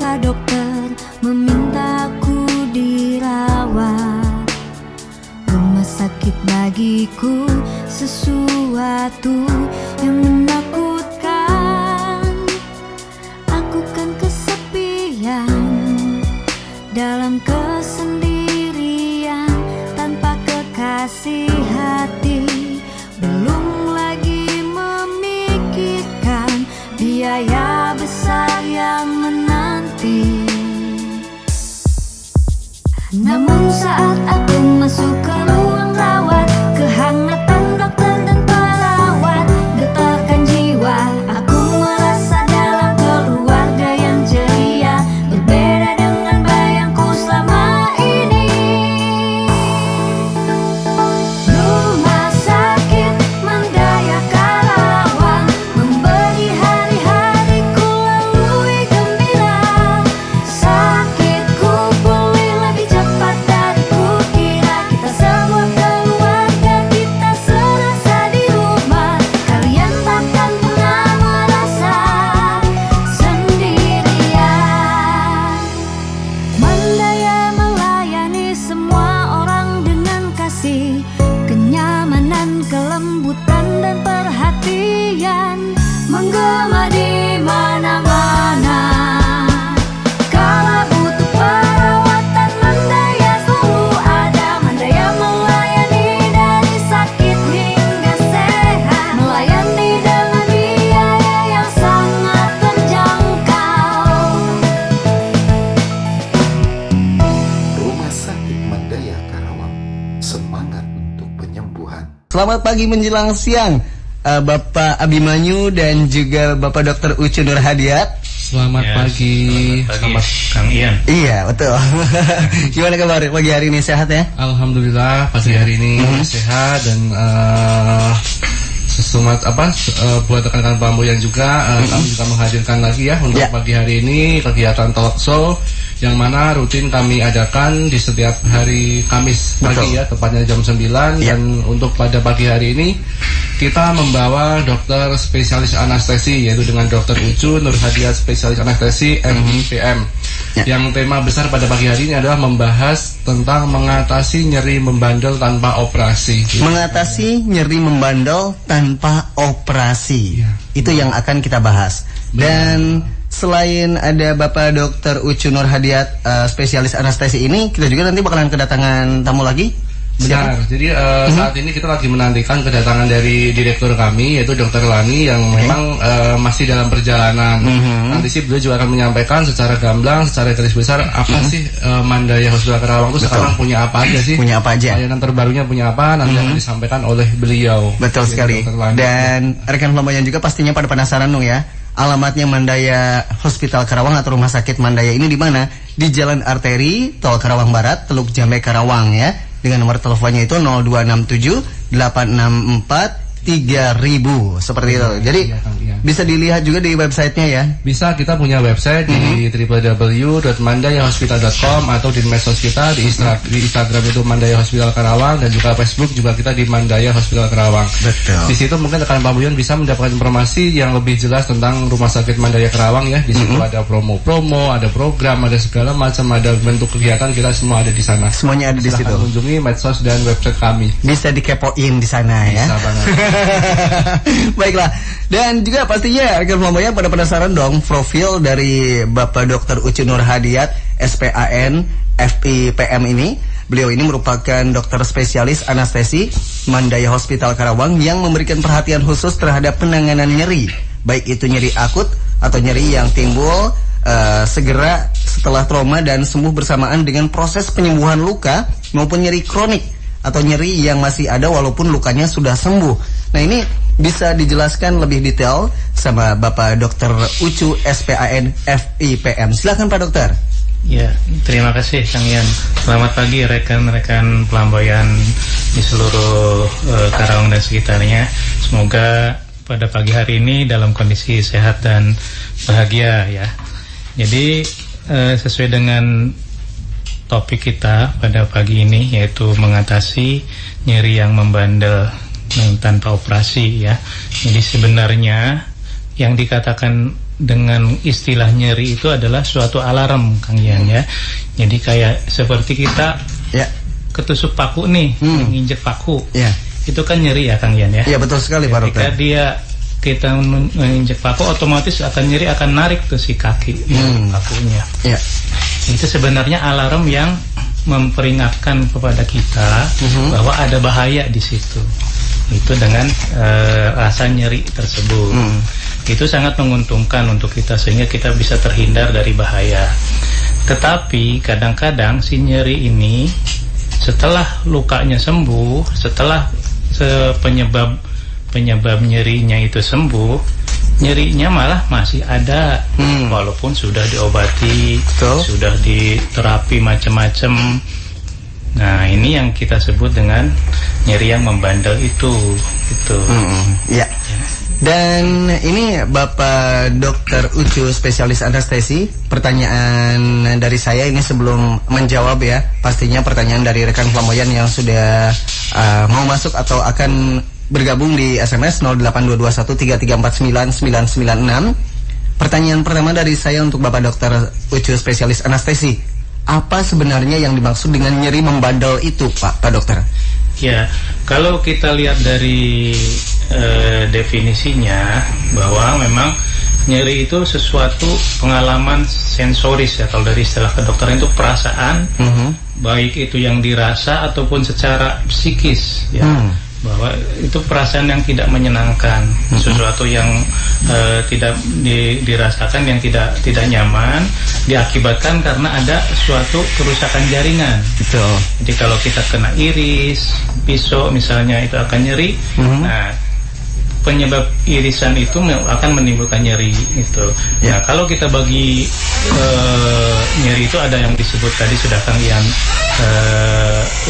Bapak dokter memintaku dirawat. Rumah sakit bagiku sesuatu yang menakutkan. Aku kan kesepian dalam kesendirian tanpa kekasih hati. Belum lagi memikirkan biaya besar yang menanti. Namun saat aku masuk ke ruang rawat, kehangatan dokter dan perawat getarkan jiwa. Aku merasa dalam keluarga yang ceria, berbeda dengan bayangku selama ini. Rumah sakit Mandaya Karawang memberi hari-hariku lalui gembira. Sakitku pulih lebih cepat dari kukira. Kita semua keluarga, kita serasa di rumah. Kalian takkan pernah merasa sendirian. Mandaya melayani semua orang dengan kasih, kenyamanan, kelembutan dan perhatian menggema di mana-mana. Kala butuh perawatan, Mandaya selalu ada. Mandaya melayani dari sakit hingga sehat, melayani dengan biaya yang sangat terjangkau. Rumah Sakit Mandaya Karawang, semangat untuk penyembuhan. Selamat pagi menjelang siang, Bapak Abimanyu dan juga Bapak Dr. Ucu Nur Hadiat. Selamat pagi. Selamat pagi, Kang Ian. Iya, betul. Gimana kabar pagi hari ini, sehat ya? Alhamdulillah pagi hari ini sehat dan buat rekan-rekan Pamboyan juga kami juga menghadirkan lagi ya untuk Ya. pagi hari ini kegiatan talk show yang mana rutin kami adakan di setiap hari Kamis pagi Betul. ya, tepatnya jam 9 Ya. dan untuk pada pagi hari ini kita membawa dokter spesialis anestesi yaitu dengan Dr. Ucu Nur Hadiat spesialis anestesi MIPM. Ya. Yang tema besar pada pagi hari ini adalah membahas tentang mengatasi nyeri membandel tanpa operasi. Mengatasi nyeri membandel tanpa operasi. Ya. Itu yang akan kita bahas. Dan selain ada Bapak Dr. Ucu Nur Hadiat spesialis anestesi ini, kita juga nanti bakalan kedatangan tamu lagi. Benar. Jadi saat ini kita lagi menantikan kedatangan dari direktur kami yaitu Dr. Lani yang memang masih dalam perjalanan. Nanti sih beliau juga akan menyampaikan secara gamblang, secara garis besar apa sih Mandaya Hospital Karawang itu sekarang punya apa aja sih? Punya apa aja? Layanan terbarunya punya apa? Nanti akan disampaikan oleh beliau. Betul Jadi, sekali. Dr. Lani. Dan rekan Pamboyan juga pastinya pada penasaran dong ya. Alamatnya Mandaya Hospital Karawang atau Rumah Sakit Mandaya ini di mana? Di Jalan Arteri Tol Karawang Barat, Teluk Jambe Karawang ya. Dengan nomor teleponnya itu 0267 864 3000 seperti itu. Jadi Iya, Kang, iya. bisa dilihat juga di websitenya ya. Bisa, kita punya website di www.mandayahospital.com atau di medsos kita di Instagram itu Mandaya Hospital Karawang dan juga Facebook juga kita di Mandaya Hospital Karawang. Betul. Di situ mungkin rekan Pamboyan bisa mendapatkan informasi yang lebih jelas tentang Rumah Sakit Mandaya Karawang ya. Di situ ada promo-promo, ada program, ada segala macam, ada bentuk kegiatan, kita semua ada di sana. Semuanya ada di situ. Silahkan kunjungi medsos dan website kami. Bisa dikepoin di sana ya. Bisa banget. Baiklah. Dan juga pastinya rekan Pamboyan pada penasaran dong profil dari Bapak Dr. Ucu Nur Hadiat SPAN FIPM ini. Beliau ini merupakan dokter spesialis anestesi Mandaya Hospital Karawang yang memberikan perhatian khusus terhadap penanganan nyeri, baik itu nyeri akut atau nyeri yang timbul segera setelah trauma dan sembuh bersamaan dengan proses penyembuhan luka, maupun nyeri kronik atau nyeri yang masih ada walaupun lukanya sudah sembuh. Nah, ini bisa dijelaskan lebih detail sama Bapak Dr. Ucu SPAN FIPM. Silakan Pak Dokter. Ya, terima kasih Kang Ian. Selamat pagi rekan-rekan Pelamboyan di seluruh Karawang dan sekitarnya. Semoga pada pagi hari ini dalam kondisi sehat dan bahagia ya. Jadi sesuai dengan topik kita pada pagi ini yaitu mengatasi nyeri yang membandel tanpa operasi ya. Jadi sebenarnya yang dikatakan dengan istilah nyeri itu adalah suatu alarm, Kang Ian ya. Jadi kayak seperti kita ketusuk paku nih, menginjek paku. Itu kan nyeri ya, Kang Ian ya. Iya, betul sekali Pak Dokter. Ketika kita menginjek paku, otomatis akan nyeri, akan narik tuh si kaki pakunya. Itu sebenarnya alarm yang memperingatkan kepada kita bahwa ada bahaya di situ. Itu dengan rasa nyeri tersebut. Itu sangat menguntungkan untuk kita sehingga kita bisa terhindar dari bahaya. Tetapi kadang-kadang si nyeri ini setelah lukanya sembuh, setelah penyebab nyerinya itu sembuh, nyerinya malah masih ada walaupun sudah diobati, sudah diterapi macam-macam. Nah, ini yang kita sebut dengan nyeri yang membandel itu. Dan ini Bapak Dokter Ucu, spesialis anestesi. Pertanyaan dari saya ini sebelum menjawab ya, pastinya pertanyaan dari rekan flamboyan yang sudah mau masuk atau akan bergabung di SMS 0822133499996. Pertanyaan pertama dari saya untuk Bapak Dokter Ucu, spesialis anestesi. Apa sebenarnya yang dimaksud dengan nyeri membandel itu, Pak Dokter? Ya, kalau kita lihat dari definisinya, bahwa memang nyeri itu sesuatu pengalaman sensoris ya, kalau dari istilah kedokteran itu perasaan, baik itu yang dirasa ataupun secara psikis ya. Bahwa itu perasaan yang tidak menyenangkan, sesuatu yang tidak dirasakan, yang tidak nyaman, diakibatkan karena ada suatu kerusakan jaringan. Betul. Jadi kalau kita kena iris, pisau misalnya, itu akan nyeri. Nah, penyebab irisan itu akan menimbulkan nyeri itu. Nah, kalau kita bagi nyeri itu ada yang disebut tadi sudah Kang Ian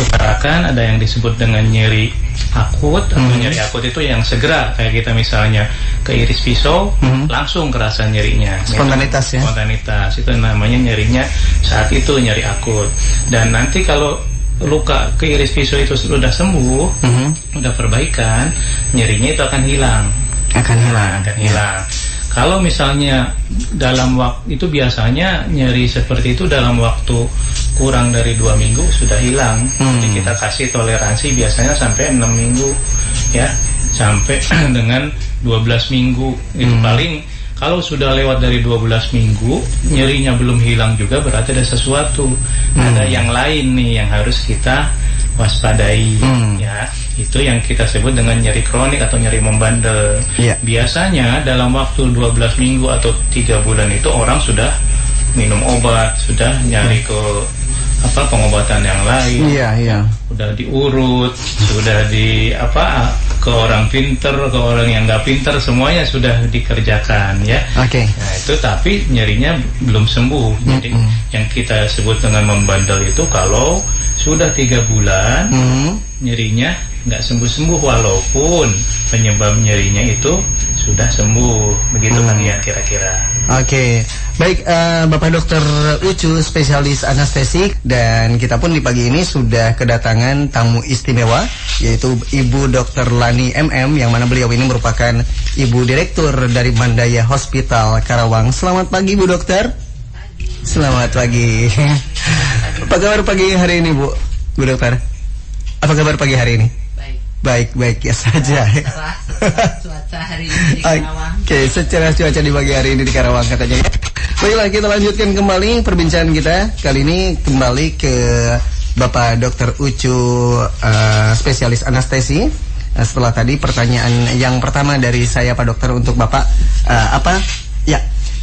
utarakan, ada yang disebut dengan nyeri akut, atau nyeri akut itu yang segera, kayak kita misalnya ke iris pisau, langsung kerasa nyerinya. Spontanitas ya. Spontanitas itu namanya nyerinya saat itu, nyeri akut. Dan nanti kalau luka ke iris pisau itu sudah sembuh, sudah perbaikan, nyerinya itu akan hilang. Akan hilang. Kalau misalnya dalam waktu itu, biasanya nyeri seperti itu dalam waktu kurang dari 2 minggu sudah hilang. Jadi kita kasih toleransi biasanya sampai 6 minggu ya, sampai dengan 12 minggu. Itu paling, kalau sudah lewat dari 12 minggu nyerinya belum hilang juga, berarti ada sesuatu, ada yang lain nih yang harus kita waspadai ya. Itu yang kita sebut dengan nyeri kronik atau nyeri membandel. Biasanya dalam waktu 12 minggu atau 3 bulan itu orang sudah minum obat, sudah nyari ke pengobatan yang lain. Sudah diurut, sudah ke orang pinter, ke orang yang nggak pinter, semuanya sudah dikerjakan ya. Nah itu, tapi nyerinya belum sembuh. Jadi yang kita sebut dengan membandel itu kalau sudah 3 bulan nyerinya nggak sembuh-sembuh, walaupun penyebab nyerinya itu sudah sembuh. Begitu kan ya kira-kira. Baik, Bapak Dokter Ucu, spesialis anestesi, dan kita pun di pagi ini sudah kedatangan tamu istimewa, yaitu Ibu Dr. Lani MM, yang mana beliau ini merupakan Ibu Direktur dari Mandaya Hospital Karawang. Selamat pagi Bu Dokter. Selamat pagi. Apa kabar pagi hari ini Bu Dokter? Apa kabar pagi hari ini? Baik ya saja. Cuaca hari ini di Karawang. Secara cuaca di pagi hari ini di Karawang katanya ya. Baiklah, kita lanjutkan kembali perbincangan kita. Kali ini kembali ke Bapak Dokter Ucu, spesialis anestesi. Setelah tadi pertanyaan yang pertama dari saya Pak Dokter untuk Bapak,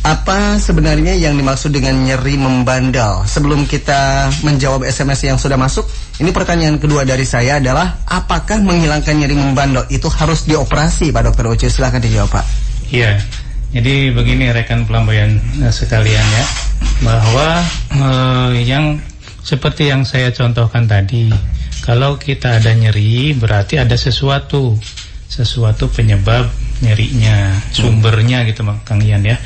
apa sebenarnya yang dimaksud dengan nyeri membandel? Sebelum kita menjawab SMS yang sudah masuk, ini pertanyaan kedua dari saya adalah, apakah menghilangkan nyeri membandel itu harus dioperasi, Pak Dokter Ucu? Silahkan dijawab, Pak. Iya, jadi begini rekan pelamboyan sekalian ya, bahwa yang seperti yang saya contohkan tadi, kalau kita ada nyeri berarti ada sesuatu penyebab nyerinya, sumbernya gitu Kang Ian ya.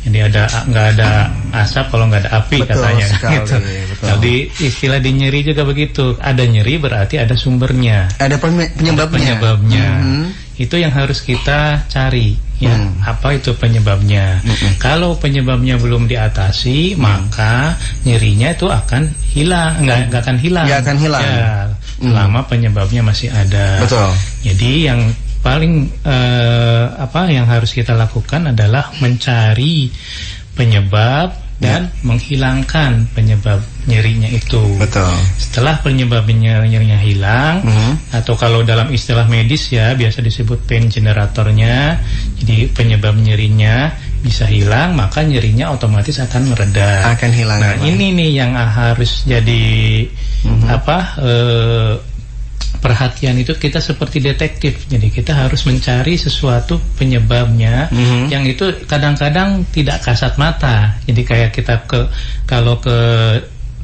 Jadi nggak ada asap kalau nggak ada api. Betul katanya sekali, gitu. Jadi istilah di nyeri juga begitu. Ada nyeri berarti ada sumbernya. Ada penyebabnya. Itu yang harus kita cari. ya apa itu penyebabnya. Kalau penyebabnya belum diatasi, maka nyerinya itu akan hilang, nggak akan hilang. Nggak akan hilang. Ya, selama penyebabnya masih ada. Betul. Jadi yang paling yang harus kita lakukan adalah mencari penyebab dan menghilangkan penyebab nyerinya itu. Betul. Setelah penyebab nyerinya hilang, atau kalau dalam istilah medis ya biasa disebut pain generatornya, jadi penyebab nyerinya bisa hilang, maka nyerinya otomatis akan mereda. Akan hilang. Nah, ini nih yang harus jadi perhatian itu kita seperti detektif. Jadi kita harus mencari sesuatu penyebabnya yang itu kadang-kadang tidak kasat mata. Jadi kayak kita kalau ke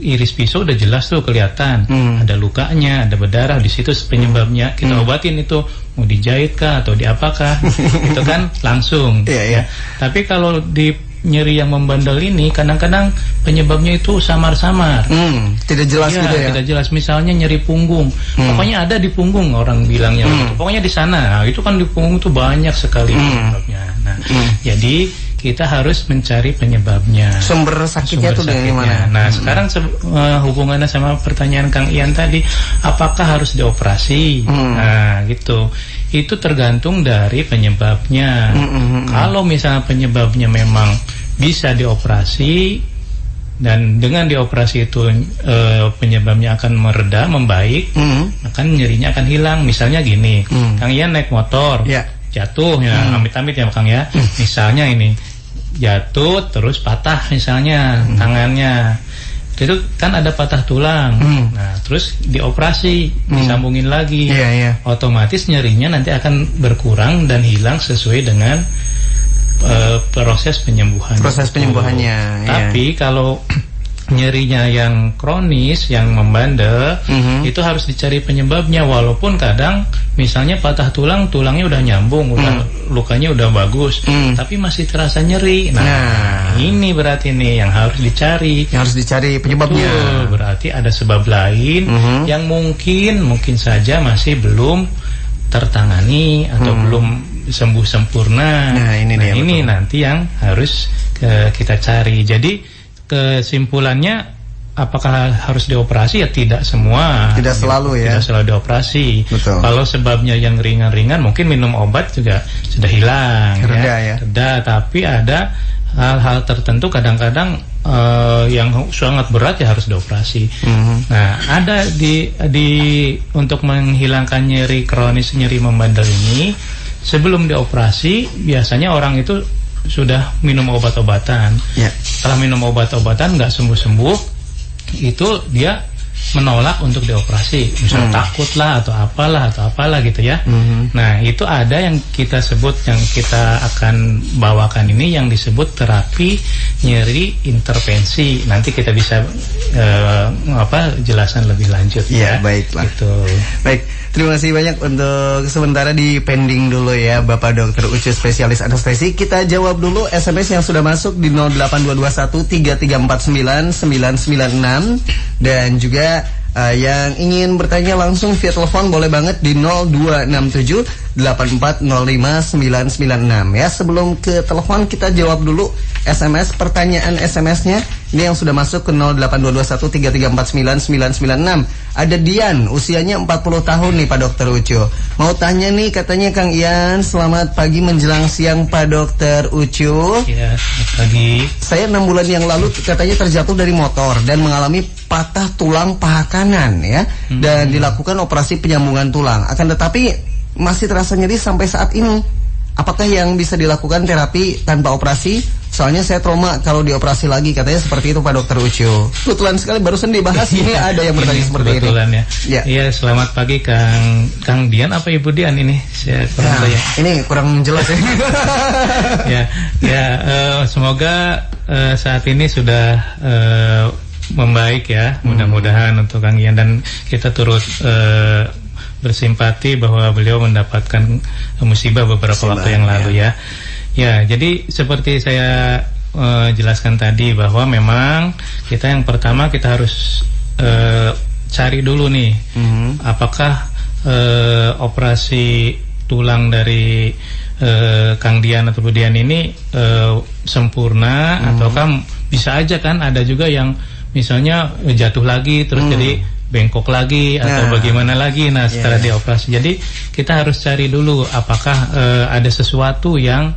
iris pisau udah jelas tuh kelihatan ada lukanya, ada berdarah di situ penyebabnya. Kita obatin itu, mau dijahit kah atau diapakah itu kan langsung. Iya. Tapi kalau di nyeri yang membandel ini kadang-kadang penyebabnya itu samar-samar. Tidak jelas gitu ya. Tidak jelas. Misalnya nyeri punggung. Pokoknya ada di punggung orang bilangnya gitu. Pokoknya di sana. Nah, itu kan di punggung itu banyak sekali penyebabnya. Nah, jadi kita harus mencari penyebabnya. Sumber sakitnya itu dari mana? Nah, sekarang hubungannya sama pertanyaan Kang Ian tadi, apakah harus dioperasi? Nah, gitu. Itu tergantung dari penyebabnya. Kalau misalnya penyebabnya memang bisa dioperasi, dan dengan dioperasi itu penyebabnya akan mereda, membaik, maka nyerinya akan hilang. Misalnya gini, Kang Ian naik motor, jatuh ya, amit-amit ya Kang ya. Misalnya ini jatuh terus patah misalnya tangannya, itu kan ada patah tulang. Nah, terus dioperasi, disambungin lagi, otomatis nyerinya nanti akan berkurang dan hilang sesuai dengan proses penyembuhan. Proses penyembuhannya. Tapi kalau nyerinya yang kronis, yang membandel, itu harus dicari penyebabnya. Walaupun kadang misalnya patah tulangnya udah nyambung, lukanya udah bagus, tapi masih terasa nyeri. Nah, ini berarti nih yang harus dicari. Yang harus dicari penyebabnya. Betul, berarti ada sebab lain yang mungkin saja masih belum tertangani atau belum sembuh sempurna. Nah, ini nanti yang harus kita cari. Jadi kesimpulannya, apakah harus dioperasi? Ya tidak semua. Tidak selalu ya. Tidak selalu dioperasi. Betul. Kalau sebabnya yang ringan-ringan, mungkin minum obat juga sudah hilang. Reda ya. Reda, tapi ada hal-hal tertentu kadang-kadang yang sangat berat ya harus dioperasi. Nah, ada di untuk menghilangkan nyeri kronis, nyeri membandel ini, sebelum dioperasi biasanya orang itu sudah minum obat-obatan. Setelah minum obat-obatan nggak sembuh-sembuh, itu dia menolak untuk dioperasi, misalnya takut lah atau apalah gitu ya. Nah, itu ada yang kita sebut, yang kita akan bawakan ini yang disebut terapi nyeri intervensi. Nanti kita bisa jelasan lebih lanjut ya. Baiklah. Gitu. Baik. Terima kasih banyak. Untuk sementara di pending dulu ya Bapak Dr. Ucu, spesialis anestesi. Kita jawab dulu SMS yang sudah masuk di 0822133499996, dan juga yang ingin bertanya langsung via telepon boleh banget di 026784059996 ya. Sebelum ke telepon kita jawab dulu SMS, pertanyaan SMS-nya ini yang sudah masuk ke 0822133499996. Ada Dian, usianya 40 tahun nih Pak Dokter Ucu. Mau tanya nih, katanya Kang Ian, selamat pagi menjelang siang Pak Dokter Ucu. Iya, selamat pagi. Saya 6 bulan yang lalu katanya terjatuh dari motor dan mengalami patah tulang paha kanan ya, dan dilakukan operasi penyambungan tulang. Akan tetapi masih terasa nyeri sampai saat ini. Apakah yang bisa dilakukan terapi tanpa operasi? Soalnya saya trauma kalau dioperasi lagi, katanya seperti itu Pak Dokter Ucu. Kebetulan sekali barusan dibahas ini ada yang bertanya seperti ini. Kebetulan ya. Iya, selamat pagi Kang Dian apa Ibu Dian ini? Saya kurang tahu ya. Ini kurang jelas ya. Semoga saat ini sudah membaik ya, mudah-mudahan untuk Kang Ian, dan kita turut bersimpati bahwa beliau mendapatkan musibah beberapa waktu yang lalu ya. Ya, jadi seperti saya jelaskan tadi bahwa memang kita yang pertama kita harus cari dulu nih, apakah operasi tulang dari Kang Dian atau Bu Dian ini sempurna, ataukah bisa aja kan ada juga yang misalnya jatuh lagi terus jadi bengkok lagi atau bagaimana lagi. Nah setelah dioperasi, jadi kita harus cari dulu apakah ada sesuatu yang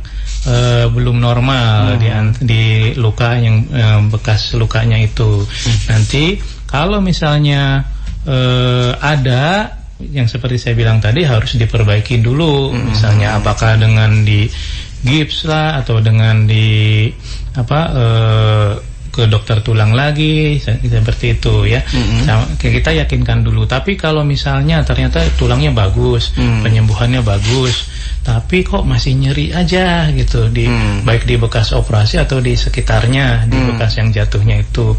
belum normal di luka yang bekas lukanya itu. Nanti kalau misalnya ada yang seperti saya bilang tadi harus diperbaiki dulu, misalnya apakah dengan di gips lah atau dengan di ke dokter tulang lagi seperti itu ya. Kita yakinkan dulu. Tapi kalau misalnya ternyata tulangnya bagus, penyembuhannya bagus, tapi kok masih nyeri aja gitu baik di bekas operasi atau di sekitarnya, di bekas yang jatuhnya itu.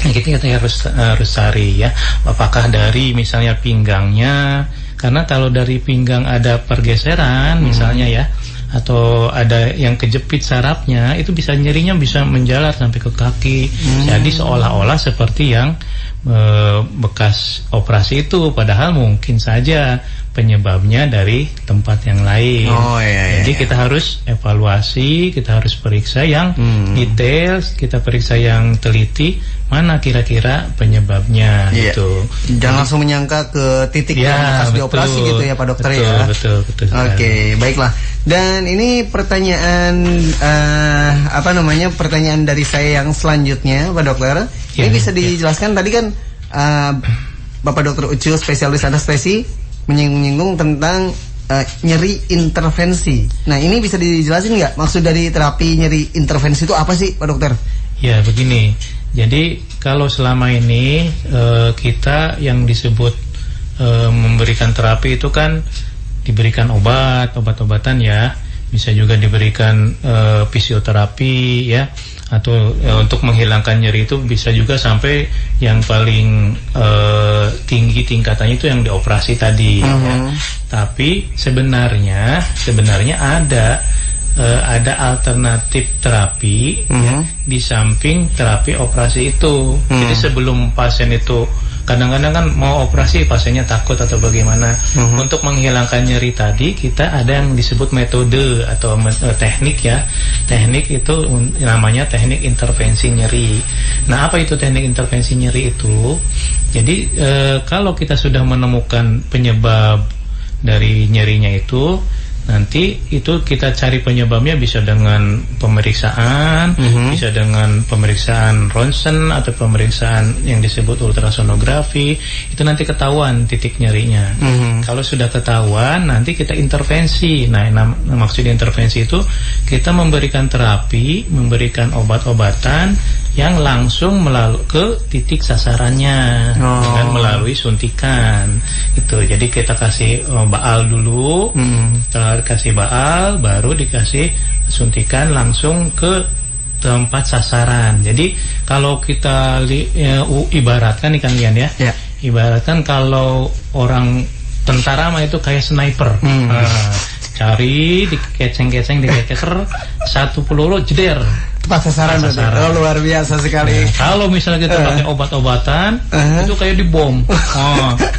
Kita harus cari ya, apakah dari misalnya pinggangnya, karena kalau dari pinggang ada pergeseran misalnya ya, atau ada yang kejepit sarafnya, itu bisa nyerinya bisa menjalar sampai ke kaki. Jadi seolah-olah seperti yang bekas operasi itu, padahal mungkin saja penyebabnya dari tempat yang lain. Jadi kita harus evaluasi, kita harus periksa yang detail, kita periksa yang teliti, mana kira-kira penyebabnya gitu. Jangan langsung menyangka ke titik yang bekas dioperasi gitu ya Pak Dokter ya. Betul. Oke, baiklah. Dan ini pertanyaan pertanyaan dari saya yang selanjutnya Pak Dokter. Ini bisa dijelaskan tadi kan Bapak Dokter Ucu spesialis anestesi menyinggung tentang nyeri intervensi. Nah ini bisa dijelasin nggak maksud dari terapi nyeri intervensi itu apa sih Pak Dokter? Ya begini, jadi kalau selama ini kita yang disebut memberikan terapi itu kan diberikan obat-obatan ya, bisa juga diberikan fisioterapi ya, atau untuk menghilangkan nyeri itu bisa juga sampai yang paling tinggi tingkatannya itu yang dioperasi tadi ya. Tapi sebenarnya ada alternatif terapi ya, di samping terapi operasi itu. Jadi sebelum pasien itu, kadang-kadang kan mau operasi pasiennya takut atau bagaimana. Untuk menghilangkan nyeri tadi kita ada yang disebut metode atau teknik ya. Teknik itu namanya teknik intervensi nyeri. Nah apa itu teknik intervensi nyeri itu? Jadi kalau kita sudah menemukan penyebab dari nyerinya itu, nanti itu kita cari penyebabnya bisa dengan pemeriksaan, bisa dengan pemeriksaan ronsen atau pemeriksaan yang disebut ultrasonografi. Itu nanti ketahuan titik nyerinya. Kalau sudah ketahuan, nanti kita intervensi. Nah, maksud intervensi itu kita memberikan terapi, memberikan obat-obatan yang langsung ke titik sasarannya dengan melalui suntikan. Itu. Jadi kita kasih baal dulu. Kasih baal, baru dikasih suntikan langsung ke tempat sasaran. Jadi kalau kita ibaratkan nih Kang Ian ya, ibaratkan kalau orang tentara mah itu kayak sniper. Cari, dikeceng-keceng, dikecer, satu peluru jeder. Tepat sasaran. Luar biasa sekali. Nah, kalau misalnya kita pakai obat-obatan, itu kayak dibom.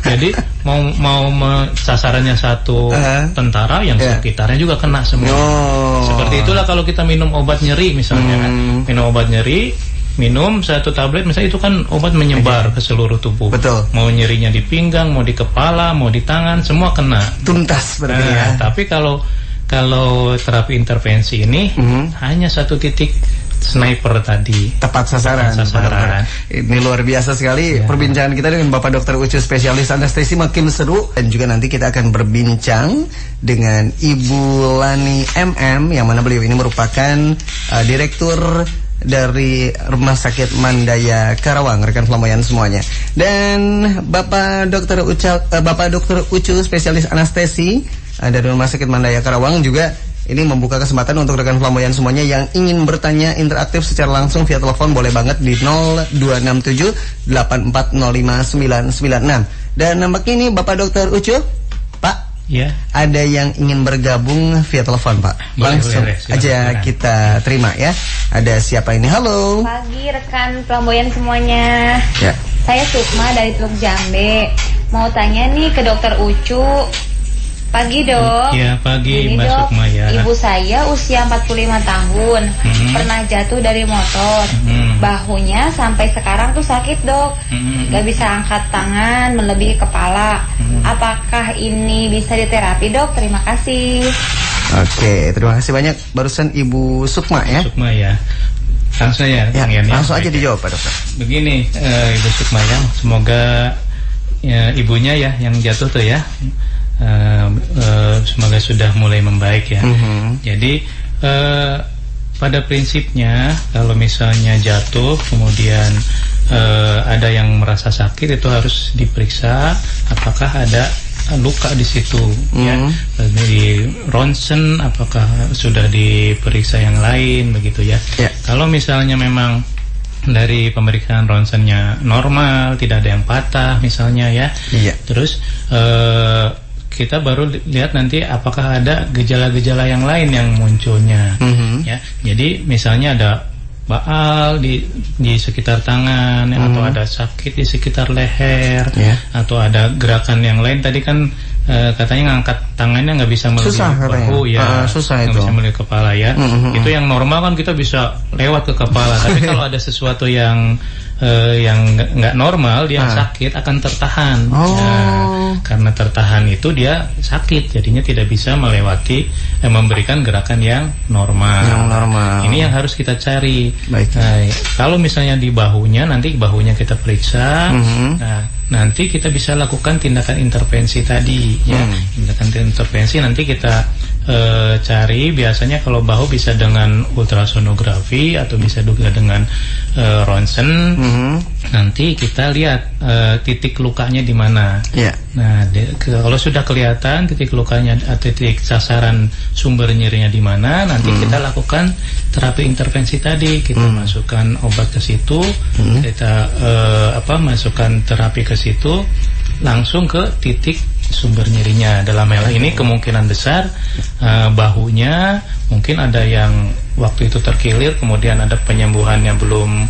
Jadi mau sasarannya satu tentara, yang sekitarnya juga kena semua. Seperti itulah kalau kita minum obat nyeri misalnya, minum obat nyeri, minum satu tablet misalnya, itu kan obat menyebar ke seluruh tubuh. Betul. Mau nyerinya di pinggang, mau di kepala, mau di tangan, semua kena. Tuntas berarti ya. Tapi kalau terapi intervensi ini hanya satu titik sniper tadi, tepat sasaran. Ini luar biasa sekali perbincangan kita dengan Bapak Dokter Ucu spesialis anestesi, makin seru. Dan juga nanti kita akan berbincang dengan Ibu Lani MM, yang mana beliau ini merupakan Direktur dari Rumah Sakit Mandaya Karawang, rekan flamboyan semuanya. Dan Bapak Dokter Ucu spesialis anestesi dari Rumah Sakit Mandaya Karawang juga ini membuka kesempatan untuk rekan flamboyan semuanya yang ingin bertanya interaktif secara langsung via telepon, boleh banget di 0267 8405 996. Dan nampaknya ini Bapak Dokter Ucu, Pak, ada yang ingin bergabung via telepon Pak. Langsung aja kita terima ya. Ada siapa ini? Halo. Pagi rekan flamboyan semuanya. Saya Sukma dari Teluk Jambe. Mau tanya nih ke Dokter Ucu, Pagi dok. Ya, pagi Ini Mbak dok, Sukma ya. ibu saya usia 45 tahun, pernah jatuh dari motor, bahunya sampai sekarang tuh sakit dok, gak bisa angkat tangan melebihi kepala. Apakah ini bisa diterapi dok? Terima kasih. Oke, terima kasih banyak. Barusan Ibu Sukma ya. Sukma ya. Langsung ya, Ya, Kang Ian, ya. langsung aja Baik, dijawab Pak Dokter. Begini, Ibu Sukma ya, semoga ya, ibunya ya yang jatuh tuh ya, semoga sudah mulai membaik ya. Jadi pada prinsipnya kalau misalnya jatuh kemudian ada yang merasa sakit, itu harus diperiksa apakah ada luka di situ ya, di ronsen apakah sudah diperiksa yang lain begitu ya. Kalau misalnya memang dari pemeriksaan ronsennya normal, tidak ada yang patah misalnya ya, terus kita baru lihat nanti apakah ada gejala-gejala yang lain yang munculnya ya. Jadi misalnya ada baal di sekitar tangan atau ada sakit di sekitar leher atau ada gerakan yang lain. Tadi kan katanya ngangkat tangannya nggak bisa melebihi bahu ya, susah nggak itu. bisa melebihi kepala ya. Itu yang normal kan kita bisa lewat ke kepala. Tapi kalau ada sesuatu yang nggak normal, dia sakit akan tertahan. Karena tertahan itu dia sakit, jadinya tidak bisa melewati memberikan gerakan yang normal. Ini yang harus kita cari. Nah, kalau misalnya di bahunya, nanti bahunya kita periksa. Nah, nanti kita bisa lakukan tindakan intervensi tadi ya. Tindakan intervensi nanti kita cari, biasanya kalau bahu bisa dengan ultrasonografi atau bisa juga dengan ronsen. Nanti kita lihat titik lukanya di mana. Nah, kalau sudah kelihatan titik lukanya, titik sasaran sumber nyerinya di mana, nanti kita lakukan terapi intervensi tadi. Kita masukkan obat ke situ, kita masukkan terapi ke situ, langsung ke titik sumber nyerinya. Dalam hal ini kemungkinan besar bahunya mungkin ada yang waktu itu terkilir, kemudian ada penyembuhannya belum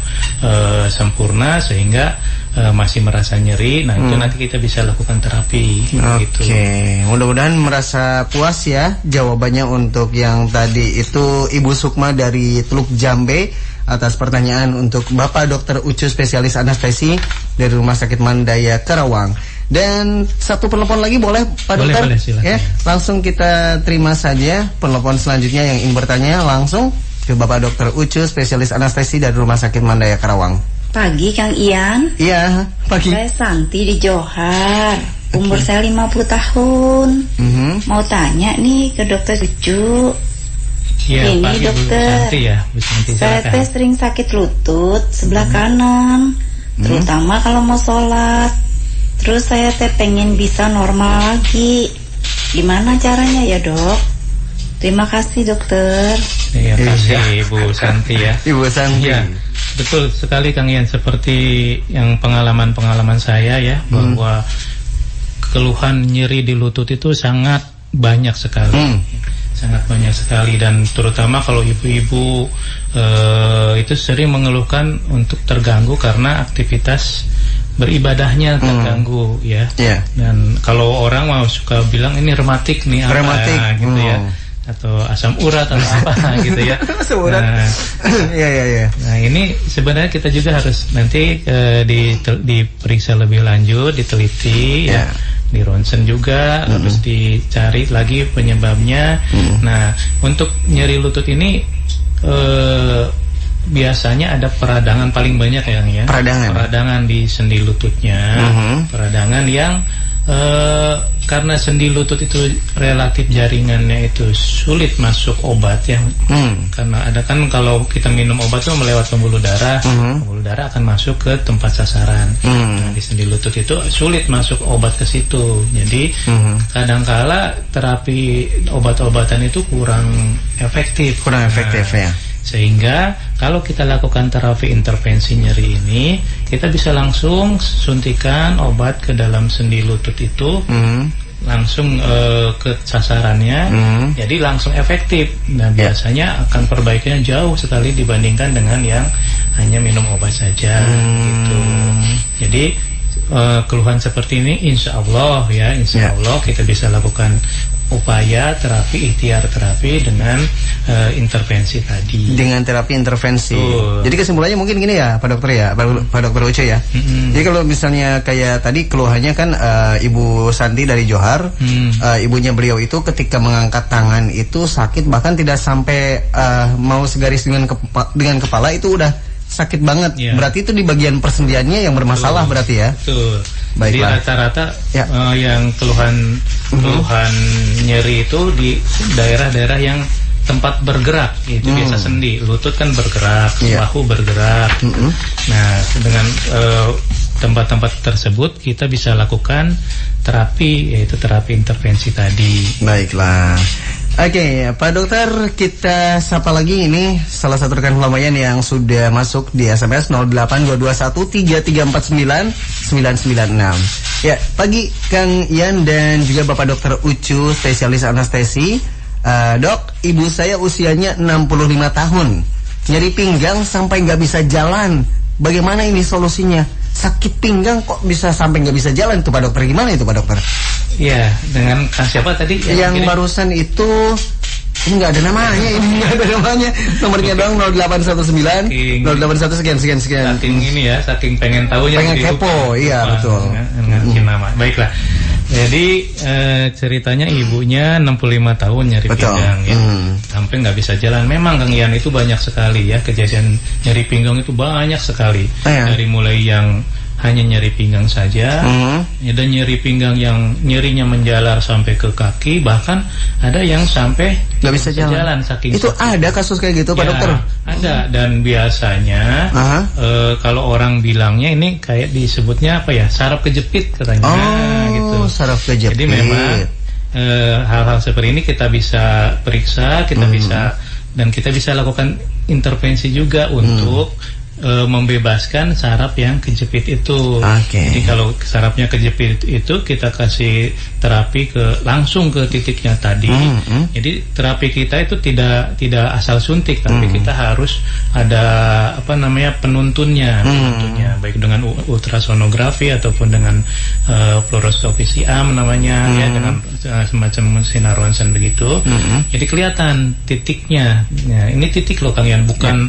sempurna sehingga masih merasa nyeri. Nah, itu nanti kita bisa lakukan terapi. Oke, mudah-mudahan merasa puas ya jawabannya untuk yang tadi itu Ibu Sukma dari Teluk Jambe atas pertanyaan untuk Bapak Dr. Ucu spesialis anestesi dari Rumah Sakit Mandaya Karawang. Dan satu penelpon lagi boleh Pak Dokter? Boleh, silakan. Ya, langsung kita terima saja penelpon selanjutnya yang ingin bertanya langsung ke Bapak Dr. Ucu spesialis anestesi dari Rumah Sakit Mandaya Karawang. Pagi Kang Ian. Iya, pagi. Saya Santi di Johar. Umur saya 50 tahun. Mau tanya nih ke Dokter Ucu. Ya, ini pagi, dokter, Bu Santi ya, Bu Santi, saya teh sering sakit lutut sebelah kanan, terutama kalau mau sholat. Terus saya teh pengen bisa normal lagi. Gimana caranya ya dok? Terima kasih dokter. Terima kasih Bu Santi ya. Ibu Santi. Ya, betul sekali Kang Ian, seperti yang pengalaman saya ya, bahwa keluhan nyeri di lutut itu sangat banyak sekali. Sangat banyak sekali, dan terutama kalau ibu-ibu itu sering mengeluhkan untuk terganggu karena aktivitas beribadahnya terganggu ya. Dan kalau orang mau suka bilang ini rematik nih, rematik gitu ya, atau asam urat atau apa gitu ya. Asam urat. Nah, ini sebenarnya kita juga harus nanti diperiksa lebih lanjut, diteliti ya. Di ronsen juga harus dicari lagi penyebabnya. Nah, untuk nyeri lutut ini biasanya ada peradangan paling banyak ya. Peradangan di sendi lututnya. Peradangan yang karena sendi lutut itu relatif jaringannya itu sulit masuk obat ya. Karena ada kan kalau kita minum obat itu melewat pembuluh darah, pembuluh darah akan masuk ke tempat sasaran. Nah, di sendi lutut itu sulit masuk obat ke situ. Jadi kadangkala terapi obat-obatan itu kurang efektif. Ya. Sehingga kalau kita lakukan terapi intervensi nyeri ini, kita bisa langsung suntikan obat ke dalam sendi lutut itu, langsung ke sasarannya, jadi langsung efektif. Nah, biasanya akan perbaikannya jauh sekali dibandingkan dengan yang hanya minum obat saja gitu. Jadi keluhan seperti ini, insya Allah kita bisa lakukan upaya terapi, ikhtiar terapi dengan intervensi tadi. Dengan terapi intervensi. Jadi kesimpulannya mungkin gini ya, Pak Dokter ya, Pak Dokter Uce ya. Jadi kalau misalnya kayak tadi keluhannya kan Ibu Santi dari Johar, ibunya beliau itu ketika mengangkat tangan itu sakit, bahkan tidak sampai mau segaris dengan kepala itu udah sakit banget. Berarti itu di bagian persendiannya yang bermasalah. Berarti ya. Betul. Jadi rata-rata yang keluhan nyeri itu di daerah-daerah yang tempat bergerak, itu biasa sendi, lutut kan bergerak, bahu bergerak. Nah, dengan tempat-tempat tersebut kita bisa lakukan terapi, yaitu terapi intervensi tadi. Baiklah. Oke, Pak Dokter, kita sapa lagi ini salah satu rekan lumayan yang sudah masuk di SMS 08213249996. Ya, pagi Kang Ian dan juga Bapak Dokter Ucu, spesialis anestesi. Dok, ibu saya usianya 65 tahun, nyeri pinggang sampai nggak bisa jalan. Bagaimana ini solusinya? Sakit pinggang kok bisa sampai nggak bisa jalan tuh Pak Dokter? Gimana itu Pak Dokter? Iya, dengan siapa tadi? Yang barusan itu ini nggak ada namanya, nomornya dong 0819 081 sekian. Saking ini ya, saking pengen tahunya. Pengen kepo, iya betul. Nama. Baiklah. Jadi ceritanya ibunya 65 tahun nyeri pinggang ya, sampai nggak bisa jalan. Memang Kang Ian itu banyak sekali ya kejadian nyeri pinggang itu banyak sekali. Dari mulai yang hanya nyeri pinggang saja, ada nyeri pinggang yang nyerinya menjalar sampai ke kaki, bahkan ada yang sampai nggak bisa jalan saking itu sakit. Ada kasus kayak gitu Pak Dokter? Ada, dan biasanya kalau orang bilangnya ini kayak disebutnya apa ya, saraf kejepit katanya. Gitu. Saraf kejepit. Jadi memang hal-hal seperti ini kita bisa periksa, kita bisa, dan kita bisa lakukan intervensi juga untuk membebaskan saraf yang kejepit itu. Jadi kalau sarafnya kejepit itu kita kasih terapi langsung ke titiknya tadi. Jadi terapi kita itu tidak asal suntik, tapi kita harus ada penuntunnya, baik dengan ultrasonografi ataupun dengan fluoroskopi siam namanya, ya, dengan semacam sinar ronsen begitu. Jadi kelihatan titiknya. Ya, ini titik loh Kang Ian, bukan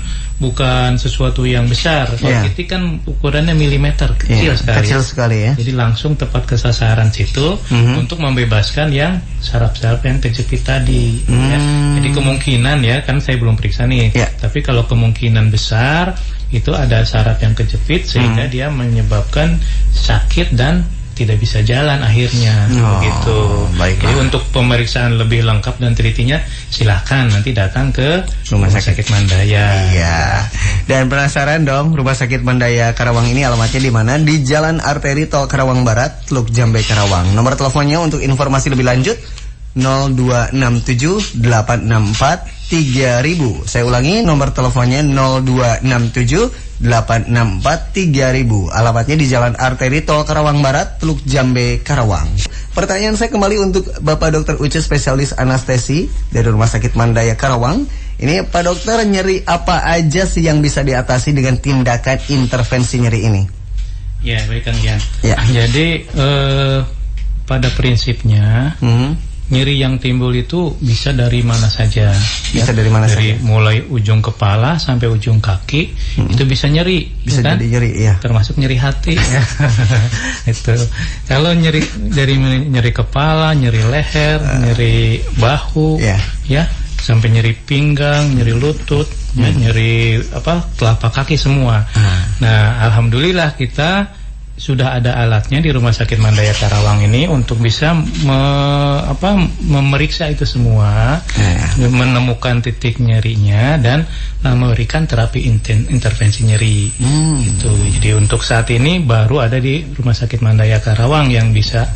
sesuatu yang besar. Kalau titik kan ukurannya milimeter, kecil sekali ya. Jadi langsung tepat ke sasaran situ untuk membebaskan yang saraf-saraf yang kejepit tadi. Ya. Jadi kemungkinan ya, kan saya belum periksa nih, tapi kalau kemungkinan besar itu ada saraf yang kejepit sehingga dia menyebabkan sakit dan tidak bisa jalan akhirnya. Begitu. Jadi untuk pemeriksaan lebih lengkap dan telitinya silahkan nanti datang ke Rumah Sakit Mandaya. Iya. Dan penasaran dong, Rumah Sakit Mandaya Karawang ini alamatnya di mana? Di Jalan Arteri Tol Karawang Barat, Teluk Jambe Karawang. Nomor teleponnya untuk informasi lebih lanjut 02678643000. Saya ulangi, nomor teleponnya 02678643000. Alamatnya di Jalan Arteri Tol Karawang Barat, Teluk Jambe, Karawang. Pertanyaan saya kembali untuk Bapak Dokter Uce, spesialis anestesi dari Rumah Sakit Mandaya Karawang. Ini Pak Dokter, nyeri apa aja sih yang bisa diatasi dengan tindakan intervensi nyeri ini? Ya, baik Kang Ian. Ya. Jadi pada prinsipnya nyeri yang timbul itu bisa dari mana saja. Bisa dari mana dari saja? Mulai ujung kepala sampai ujung kaki itu bisa nyeri. Bisa kan? jadi nyeri, ya. Termasuk nyeri hati. Itu. Kalau nyeri dari nyeri kepala, nyeri leher, nyeri bahu, ya, sampai nyeri pinggang, nyeri lutut, ya, nyeri telapak kaki semua. Nah, alhamdulillah kita sudah ada alatnya di Rumah Sakit Mandaya Karawang ini untuk bisa memeriksa itu semua, menemukan titik nyerinya dan memberikan terapi intervensi nyeri. Gitu. Jadi untuk saat ini baru ada di Rumah Sakit Mandaya Karawang yang bisa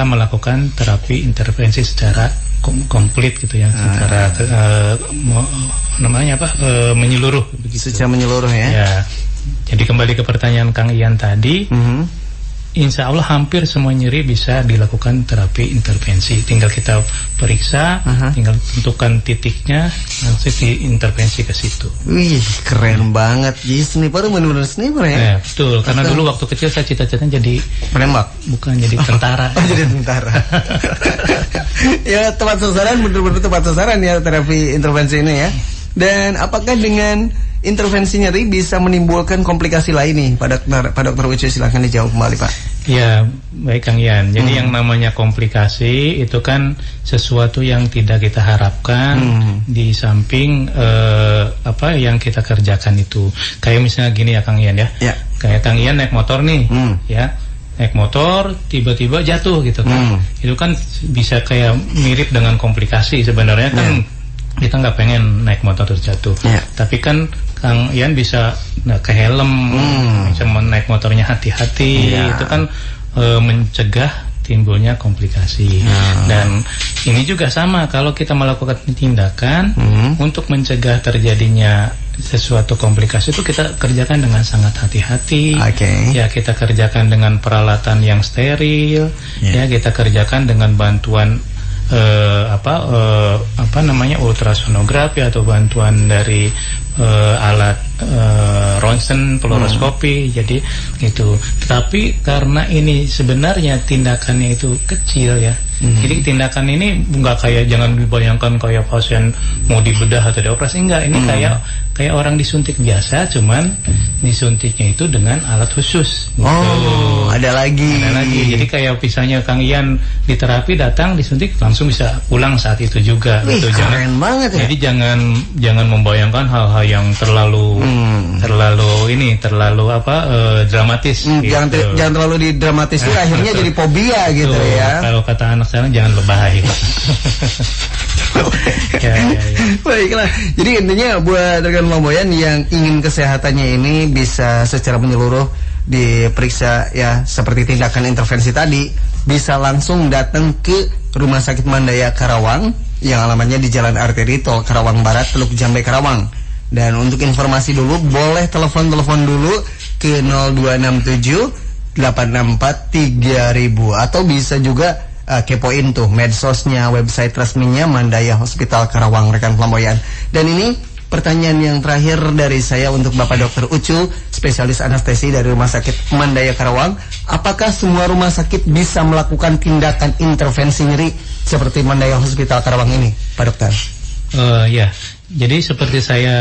melakukan terapi intervensi secara komplit gitu ya, secara menyeluruh begitu. Secara menyeluruh ya. Jadi kembali ke pertanyaan Kang Ian tadi, insya Allah hampir semua nyeri bisa dilakukan terapi intervensi. Tinggal kita periksa, tinggal tentukan titiknya, langsung diintervensi ke situ. Wih, keren banget. Jadi sniper benar-benar sniper ya? Ya, betul. Karena dulu waktu kecil saya cita-citanya jadi penembak, bukan jadi tentara. Oh, jadi tentara. Ya, tepat sasaran, benar-benar tepat sasaran ya terapi intervensi ini ya. Dan apakah dengan intervensi nyeri bisa menimbulkan komplikasi lain nih Pak Dokter Ucu? Silahkan dijawab kembali Pak. Ya, baik Kang Ian. Jadi yang namanya komplikasi itu kan sesuatu yang tidak kita harapkan di samping apa yang kita kerjakan itu. Kayak misalnya gini ya Kang Ian ya. Kayak Kang Ian naik motor nih, ya. Naik motor tiba-tiba jatuh gitu kan. Itu kan bisa kayak mirip dengan komplikasi sebenarnya kan. Kita nggak pengen naik motor terus jatuh, tapi kan Kang Ian bisa ke helm, bisa naik motornya hati-hati, itu kan mencegah timbulnya komplikasi. Dan ini juga sama, kalau kita melakukan tindakan untuk mencegah terjadinya sesuatu komplikasi itu kita kerjakan dengan sangat hati-hati. Ya, kita kerjakan dengan peralatan yang steril, ya kita kerjakan dengan bantuan apa namanya ultrasonografi atau bantuan dari alat ronsen, fluoroskopi. Jadi itu. Tapi karena ini sebenarnya tindakannya itu kecil ya. Jadi tindakan ini nggak kayak, jangan dibayangkan kayak pasien mau dibedah atau dioperasi, enggak. Ini kayak orang disuntik biasa, cuman disuntiknya itu dengan alat khusus. Gitu. Oh, ada lagi. Jadi kayak misalnya Kang Ian di terapi datang disuntik langsung bisa pulang saat itu juga. Wih, gitu. keren banget ya. Jadi jangan membayangkan hal-hal yang terlalu dramatis. Gitu. Jangan terlalu didramatis itu akhirnya jadi fobia gitu ya. Kalau kata anak sekarang jangan lebay. ya. Baiklah. Jadi intinya buat rekan flamboyan yang ingin kesehatannya ini bisa secara menyeluruh diperiksa ya, seperti tindakan intervensi tadi, bisa langsung datang ke Rumah Sakit Mandaya Karawang yang alamatnya di Jalan Arteri Tol Karawang Barat, Teluk Jambe, Karawang. Dan untuk informasi dulu boleh telepon dulu ke 0267 864 3000 atau bisa juga kepoin tuh medsosnya, website resminya Mandaya Hospital Karawang, rekan flamboyan. Dan ini pertanyaan yang terakhir dari saya untuk Bapak Dr. Ucu, spesialis anestesi dari Rumah Sakit Mandaya Karawang. Apakah semua rumah sakit bisa melakukan tindakan intervensi nyeri seperti Mandaya Hospital Karawang ini, Pak Dokter? Ya, jadi seperti saya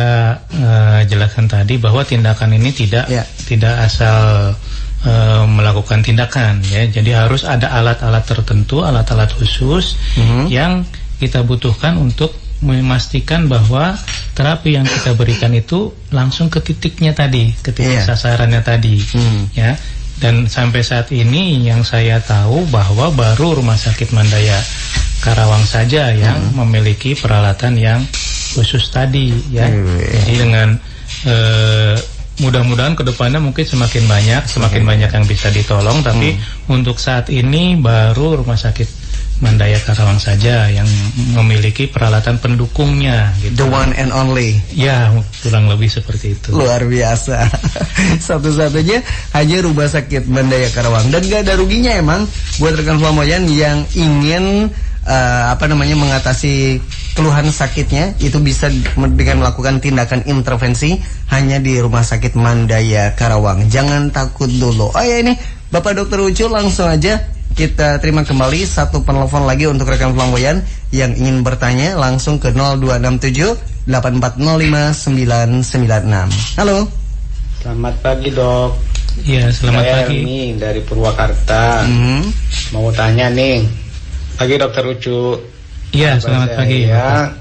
jelaskan tadi bahwa tindakan ini tidak asal melakukan tindakan ya. Jadi harus ada alat-alat tertentu, alat-alat khusus yang kita butuhkan untuk memastikan bahwa terapi yang kita berikan itu langsung ke titiknya tadi, ke titik sasarannya tadi ya. Dan sampai saat ini yang saya tahu bahwa baru Rumah Sakit Mandaya Karawang saja yang memiliki peralatan yang khusus tadi ya. Jadi dengan mudah-mudahan kedepannya mungkin semakin banyak yang bisa ditolong, tapi untuk saat ini baru Rumah Sakit Mandaya Karawang saja yang memiliki peralatan pendukungnya gitu. The one and only. Ya, kurang lebih seperti itu. Luar biasa. Satu-satunya hanya Rumah Sakit Mandaya Karawang. Dan gak ada ruginya emang buat rekan flamboyan yang ingin mengatasi keluhan sakitnya, itu bisa dengan melakukan tindakan intervensi hanya di Rumah Sakit Mandaya Karawang. Jangan takut dulu. Oh ya, ini Bapak Dr. Ucu, langsung aja kita terima kembali satu penelpon lagi untuk rekan flamboyan yang ingin bertanya langsung ke 0267 8405 996. Halo. Selamat pagi, Dok. Iya, selamat pagi. Saya dari Purwakarta. Mau tanya nih. Pagi Dokter Ucu. Iya, selamat pagi. Ya,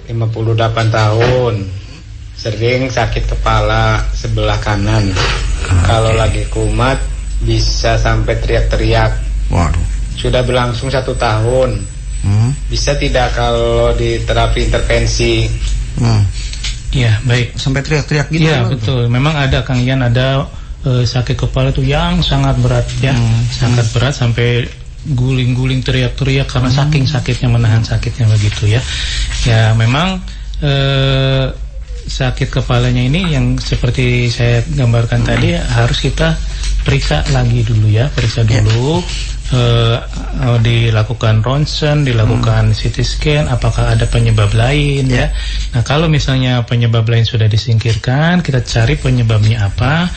58 tahun. Sering sakit kepala sebelah kanan. Kalau lagi kumat bisa sampai teriak-teriak. Waduh. Sudah berlangsung 1 tahun. Bisa tidak kalau di terapi intervensi? Iya, baik. Sampai teriak-teriak gitu. Iya, betul. Memang ada Kang Ian, ada sakit kepala itu yang sangat berat ya. Sangat berat sampai guling-guling teriak-teriak karena saking sakitnya, menahan sakitnya begitu ya. Ya memang sakit kepalanya ini yang seperti saya gambarkan tadi harus kita periksa lagi dulu ya, periksa dulu. Dilakukan ronsen, dilakukan CT scan, apakah ada penyebab lain ya. Nah, kalau misalnya penyebab lain sudah disingkirkan, kita cari penyebabnya apa.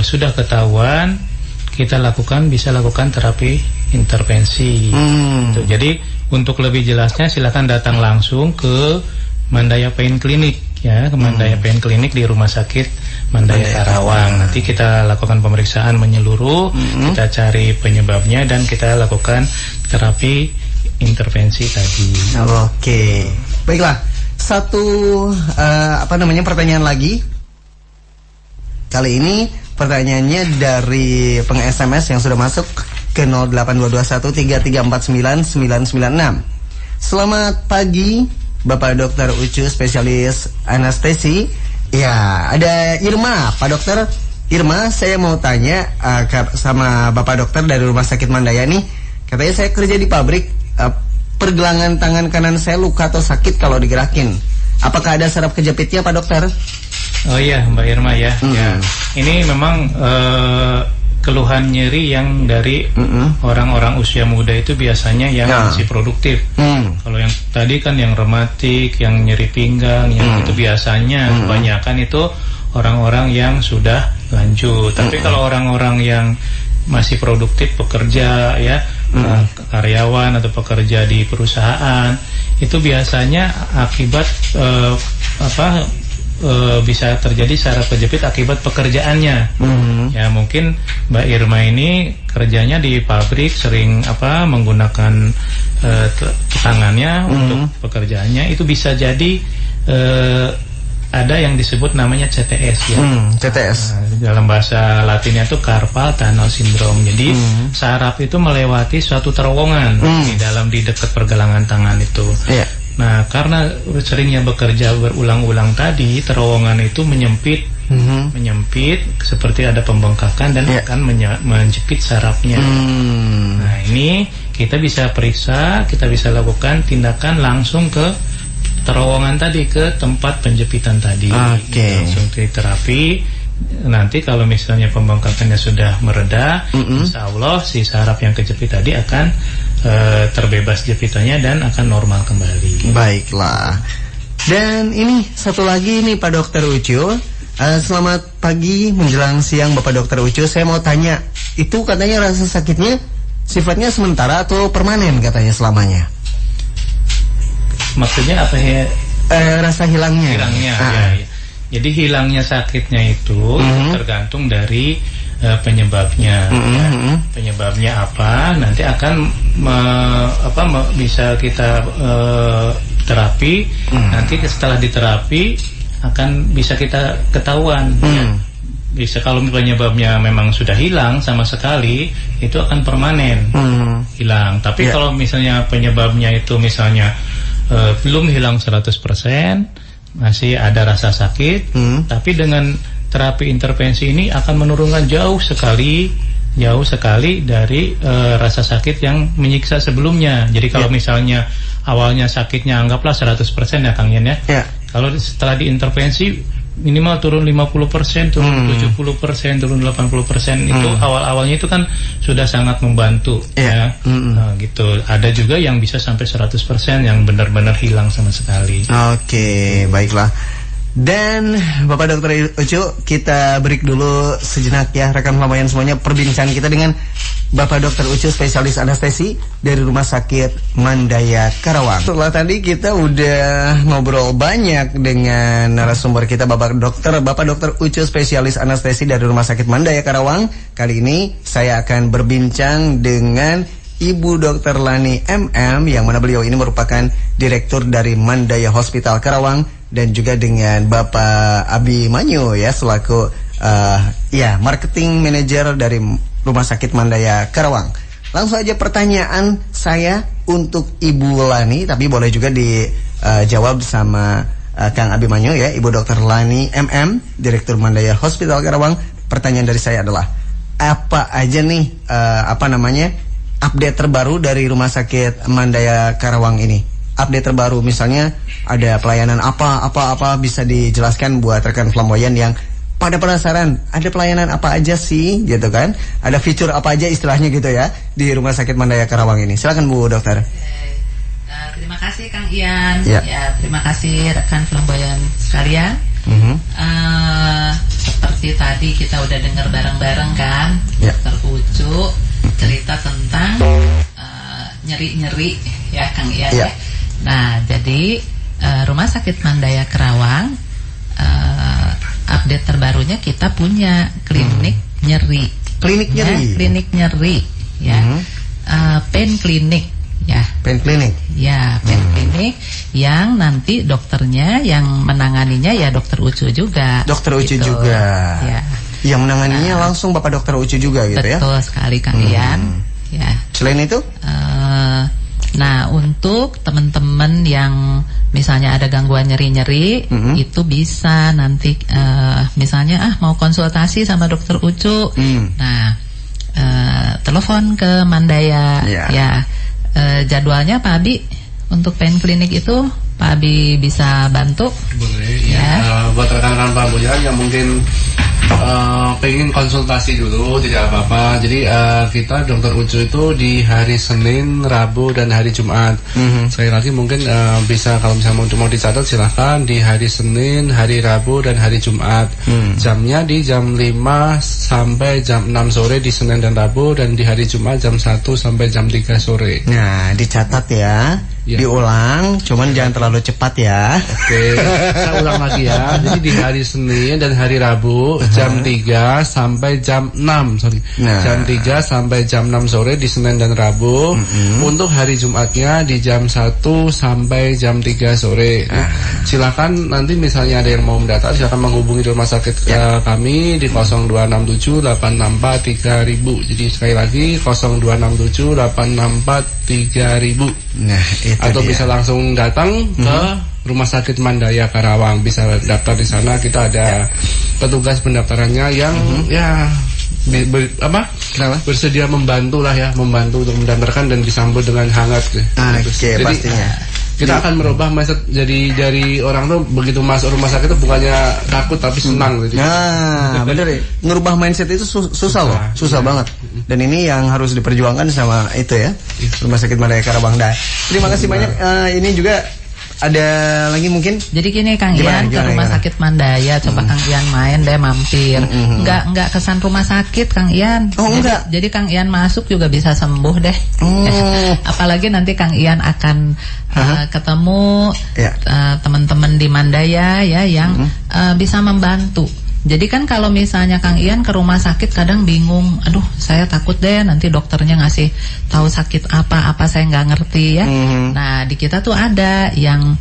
Sudah ketahuan, kita bisa lakukan terapi intervensi. Jadi untuk lebih jelasnya silakan datang langsung ke Mandaya Pain Clinic ya, ke Mandaya Pain Clinic di Rumah Sakit Mandaya Karawang. Nanti kita lakukan pemeriksaan menyeluruh, kita cari penyebabnya dan kita lakukan terapi intervensi tadi. Oke. Baiklah. Satu pertanyaan lagi. Kali ini pertanyaannya dari peng-SMS yang sudah masuk ke 0822133499996. Selamat pagi Bapak Dokter Ucu, spesialis anestesi. Ya, ada Irma, Pak Dokter. Irma, saya mau tanya sama Bapak Dokter dari Rumah Sakit Mandaya nih. Katanya saya kerja di pabrik, pergelangan tangan kanan saya luka atau sakit kalau digerakin. Apakah ada saraf kejepitnya, Pak Dokter? Oh iya, Mbak Irma ya. Ya. Ini memang keluhan nyeri yang dari orang-orang usia muda itu biasanya yang masih produktif. Kalau yang tadi kan yang rematik, yang nyeri pinggang, yang itu biasanya kebanyakan itu orang-orang yang sudah lanjut. Tapi kalau orang-orang yang masih produktif, pekerja ya, karyawan atau pekerja di perusahaan, itu biasanya akibat bisa terjadi saraf kejepit akibat pekerjaannya. Ya mungkin Mbak Irma ini kerjanya di pabrik, sering menggunakan tangannya untuk pekerjaannya, itu bisa jadi ada yang disebut namanya CTS ya. CTS. Dalam bahasa Latinnya itu carpal tunnel syndrome. Jadi saraf itu melewati suatu terowongan di dekat pergelangan tangan itu. Nah, karena seringnya bekerja berulang-ulang tadi, terowongan itu menyempit, seperti ada pembengkakan dan akan menjepit sarafnya. Nah, ini kita bisa periksa, kita bisa lakukan tindakan langsung ke terowongan tadi, ke tempat penjepitan tadi. Langsung terapi. Nanti kalau misalnya pembengkakannya sudah mereda, insya Allah si saraf yang kejepit tadi akan terbebas jepitannya dan akan normal kembali. Baiklah. Dan ini satu lagi nih Pak Dokter Ucu. Selamat pagi menjelang siang Bapak Dokter Ucu. Saya mau tanya, itu katanya rasa sakitnya sifatnya sementara atau permanen katanya selamanya? Maksudnya apa ya? Rasa hilangnya. Ya. Jadi hilangnya sakitnya itu tergantung dari penyebabnya. Penyebabnya apa? Nanti akan bisa kita terapi. Nanti setelah diterapi akan bisa kita ketahuan. Bisa kalau penyebabnya memang sudah hilang sama sekali, itu akan permanen hilang. Tapi kalau misalnya penyebabnya itu misalnya belum hilang 100%, masih ada rasa sakit, tapi dengan terapi intervensi ini akan menurunkan jauh sekali dari rasa sakit yang menyiksa sebelumnya. Jadi kalau misalnya awalnya sakitnya anggaplah 100% ya Kang Yen ya. Kalau setelah diintervensi minimal turun 50%, turun 70%, turun 80%, itu awal-awalnya itu kan sudah sangat membantu ya. Nah, gitu. Ada juga yang bisa sampai 100% yang benar-benar hilang sama sekali. Oke, baiklah. Dan Bapak Dokter Ucu, kita break dulu sejenak ya rekan pelayan semuanya, perbincangan kita dengan Bapak Dokter Ucu, spesialis anestesi dari Rumah Sakit Mandaya Karawang. Setelah tadi kita udah ngobrol banyak dengan narasumber kita Bapak Dokter Ucu, spesialis anestesi dari Rumah Sakit Mandaya Karawang. Kali ini saya akan berbincang dengan Ibu Dr. Lani MM, yang mana beliau ini merupakan direktur dari Mandaya Hospital Karawang, dan juga dengan Bapak Abi Manyu ya selaku marketing manager dari Rumah Sakit Mandaya Karawang. Langsung aja pertanyaan saya untuk Ibu Lani, tapi boleh juga dijawab sama Kang Abi Manyu ya. Ibu Dr. Lani MM, direktur Mandaya Hospital Karawang. Pertanyaan dari saya adalah, apa aja nih update terbaru dari Rumah Sakit Mandaya Karawang ini? update terbaru, misalnya ada pelayanan apa bisa dijelaskan buat rekan flamboyan yang pada penasaran ada pelayanan apa aja sih gitu kan, ada fitur apa aja istilahnya gitu ya di Rumah Sakit Mandaya Karawang ini. Silakan Bu Dokter. Terima kasih Kang Ian. Ya, terima kasih rekan flamboyan sekalian. Seperti tadi kita udah dengar bareng-bareng kan, Dokter Ucu cerita tentang nyeri-nyeri ya Kang Ian. Ya. Nah, jadi Rumah Sakit Mandaya Karawang update terbarunya kita punya klinik nyeri. Klinik nyeri. Ya, klinik nyeri ya. Pain clinic ya. Pain clinic. Ya, pain clinic yang nanti dokternya yang menanganinya ya Dokter Ucu juga. Dokter Ucu juga. Ya. Yang menanganinya langsung Bapak Dokter Ucu juga gitu ya. Betul sekali Kang Ian. Ya. Selain itu? Nah, untuk teman-teman yang misalnya ada gangguan nyeri-nyeri, itu bisa nanti misalnya mau konsultasi sama Dokter Ucu. Nah, telepon ke Mandaya. Ya. Jadwalnya Pak Abi untuk pain clinic itu Pak Abi bisa bantu. Boleh ya. Buat rekan-rekan flamboyan yang mungkin pengen konsultasi dulu, tidak apa-apa. Jadi kita Dokter Ucu itu di hari Senin, Rabu, dan hari Jumat. Sekali lagi mungkin bisa kalau misalnya mau dicatat silahkan di hari Senin, hari Rabu, dan hari Jumat. Jamnya di jam 5 sampai jam 6 sore di Senin dan Rabu, dan di hari Jumat jam 1 sampai jam 3 sore. Nah, dicatat ya. Diulang, cuman jangan terlalu cepat ya. Oke, saya ulang lagi ya. Jadi di hari Senin dan hari Rabu jam 3 sampai jam 6 jam 3 sampai jam 6 sore di Senin dan Rabu. Untuk hari Jumatnya di jam 1 sampai jam 3 sore. Nah, silakan nanti misalnya ada yang mau mendaftar, silakan menghubungi rumah sakit kami di 0267 864 3000. Jadi sekali lagi 0267 864 3000. Nah, atau bisa langsung datang ke Rumah Sakit Mandaya Karawang, bisa daftar di sana. Kita ada petugas pendaftarannya yang bersedia membantu lah ya, membantu untuk mendaftarkan dan disambut dengan hangat. Oke, pastinya. Kita akan merubah mindset jadi dari orang tuh begitu masuk rumah sakit itu bukannya takut tapi senang gitu. Nah, bener ya. Ngerubah mindset itu susah loh, susah banget. Dan ini yang harus diperjuangkan sama itu ya, Rumah Sakit Mandaya Karawang. Terima kasih banyak. Ini juga ada lagi mungkin. Jadi gini Kang Ian, ke Rumah Sakit Mandaya coba Kang Ian main deh, mampir. Enggak kesan rumah sakit Kang Ian. Enggak. Jadi Kang Ian masuk juga bisa sembuh deh. Apalagi nanti Kang Ian akan ketemu teman-teman di Mandaya ya yang bisa membantu. Jadi kan kalau misalnya Kang Ian ke rumah sakit kadang bingung, aduh saya takut deh nanti dokternya ngasih tahu sakit apa saya nggak ngerti ya. Nah di kita tuh ada yang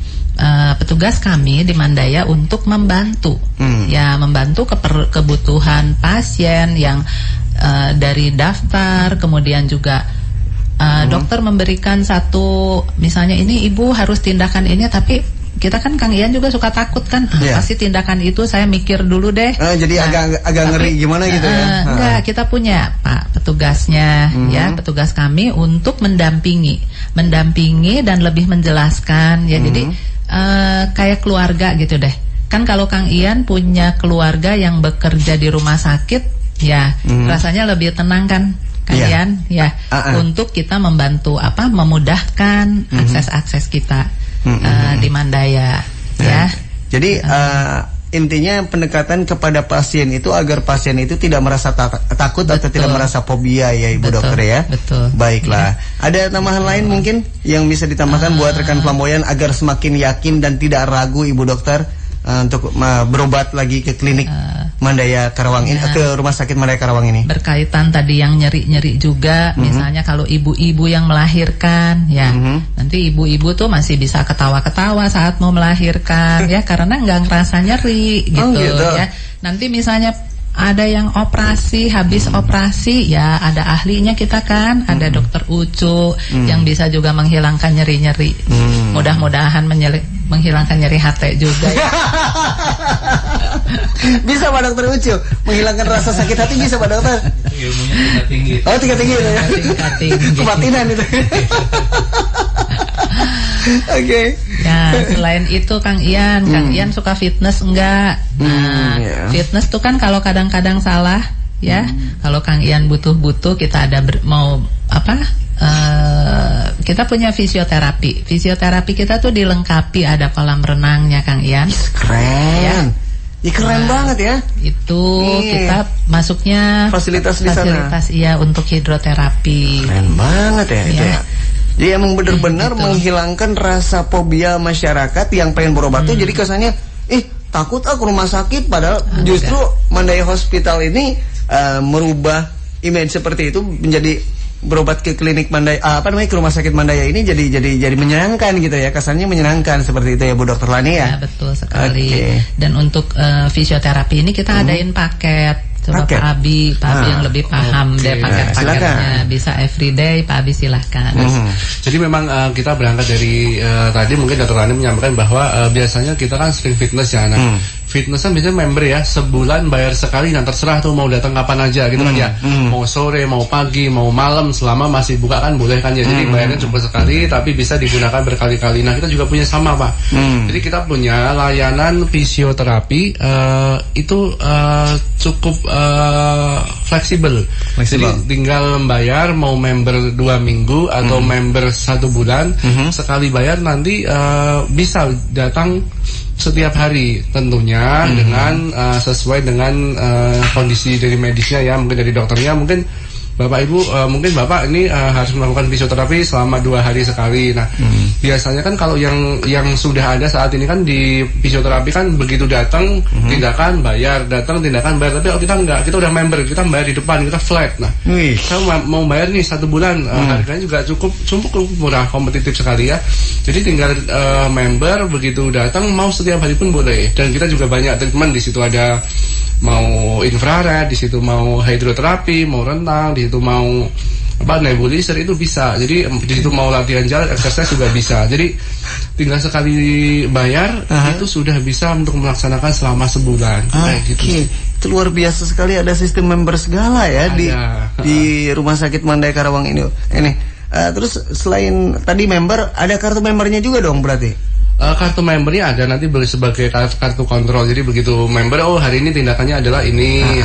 petugas kami di Mandaya untuk membantu, ya membantu kebutuhan pasien yang dari daftar, kemudian juga dokter memberikan satu, misalnya ini ibu harus tindakan ini tapi kita kan Kang Ian juga suka takut kan, pasti tindakan itu saya mikir dulu deh. Jadi agak ngeri gimana gitu ya. Enggak, kita punya Pak petugasnya ya, petugas kami untuk mendampingi dan lebih menjelaskan ya. Jadi kayak keluarga gitu deh. Kan kalau Kang Ian punya keluarga yang bekerja di rumah sakit ya, rasanya lebih tenang kan Kang Ian ya, untuk kita membantu memudahkan akses kita di Mandaya ya. Jadi intinya pendekatan kepada pasien itu agar pasien itu tidak merasa takut atau tidak merasa fobia ya Ibu Dokter ya. Betul. Baiklah. Ada tambahan lain mungkin yang bisa ditambahkan buat rekan flamboyan agar semakin yakin dan tidak ragu Ibu Dokter untuk berobat lagi ke klinik Mandaya Karawang ini, ke Rumah Sakit Mandaya Karawang ini. Berkaitan tadi yang nyeri-nyeri juga, misalnya kalau ibu-ibu yang melahirkan ya, nanti ibu-ibu tuh masih bisa ketawa-ketawa saat mau melahirkan ya, karena nggak ngerasa nyeri gitu. Ya. Nanti misalnya ada yang operasi, habis operasi ya ada ahlinya kita kan, ada Dokter Ucu yang bisa juga menghilangkan nyeri-nyeri. Mudah-mudahan menghilangkan nyeri hati juga ya. Bisa Pak Dokter Ucu menghilangkan rasa sakit hati, bisa Pak Dokter? Ilmunya tingkat tinggi. Oh, tingkat tinggi ya. Tingkat tinggi. Kebatinan itu. Oke. Ya, selain itu Kang Ian suka fitness enggak? Nah, fitness tuh kan kalau kadang-kadang salah ya. Kalau Kang Ian butuh kita ada kita punya fisioterapi. Fisioterapi kita tuh dilengkapi ada kolam renangnya Kang Ian. Keren. Ya, keren banget ya. Itu kita masuknya fasilitas di sana. Fasilitas iya untuk hidroterapi. Keren banget ya itu ya. Jadi emang benar-benar menghilangkan rasa fobia masyarakat yang pengen berobat tuh jadi kesannya takut ke rumah sakit, padahal justru Mandaya Hospital ini merubah image seperti itu menjadi berobat ke klinik Mandaya ke rumah sakit Mandaya ini jadi menyenangkan gitu ya, kesannya menyenangkan seperti itu ya Bu Dokter Lani ya. Ya betul sekali. Dan untuk fisioterapi ini kita adain paket. Coba Pak Abi yang lebih paham deh paket-paketnya. Bisa everyday, Pak Abi silahkan. Jadi memang kita berangkat dari tadi mungkin Dr. Lani menyampaikan bahwa biasanya kita kan sering fitness ya. Nah, fitness kan biasanya member ya, sebulan bayar sekali, nah terserah tuh mau datang kapan aja gitu kan ya. Mau sore, mau pagi, mau malam, selama masih buka kan boleh kan ya. Jadi bayarnya cuma sekali tapi bisa digunakan berkali-kali. Nah, kita juga punya sama Pak. Jadi kita punya layanan fisioterapi itu cukup fleksibel. Jadi tinggal bayar mau member 2 minggu atau member 1 bulan, sekali bayar nanti bisa datang setiap hari tentunya dengan sesuai dengan kondisi dari medisnya ya, mungkin dari dokternya, mungkin Bapak Ibu mungkin Bapak ini harus melakukan fisioterapi selama 2 hari sekali. Nah, biasanya kan kalau yang sudah ada saat ini kan di fisioterapi kan begitu datang tindakan bayar, datang tindakan bayar. Tapi kalau kita enggak, kita udah member, kita bayar di depan, kita flat. Nah, saya mau bayar nih 1 bulan, harganya juga cukup murah, kompetitif sekali ya. Jadi tinggal member begitu datang mau setiap hari pun boleh. Dan kita juga banyak treatment di situ, ada mau infrared, di situ mau hidroterapi, mau rentang, di situ mau nebulizer, itu bisa. Jadi di situ mau latihan jalan, exercise juga bisa. Jadi tinggal sekali bayar itu sudah bisa untuk melaksanakan selama sebulan. Gitu. Itu luar biasa sekali, ada sistem member segala ya di Rumah Sakit Mandaya Karawang ini. Terus selain tadi member, ada kartu membernya juga dong berarti? Kartu membernya ada, nanti beli sebagai kartu kontrol. Jadi begitu member, hari ini tindakannya adalah ini,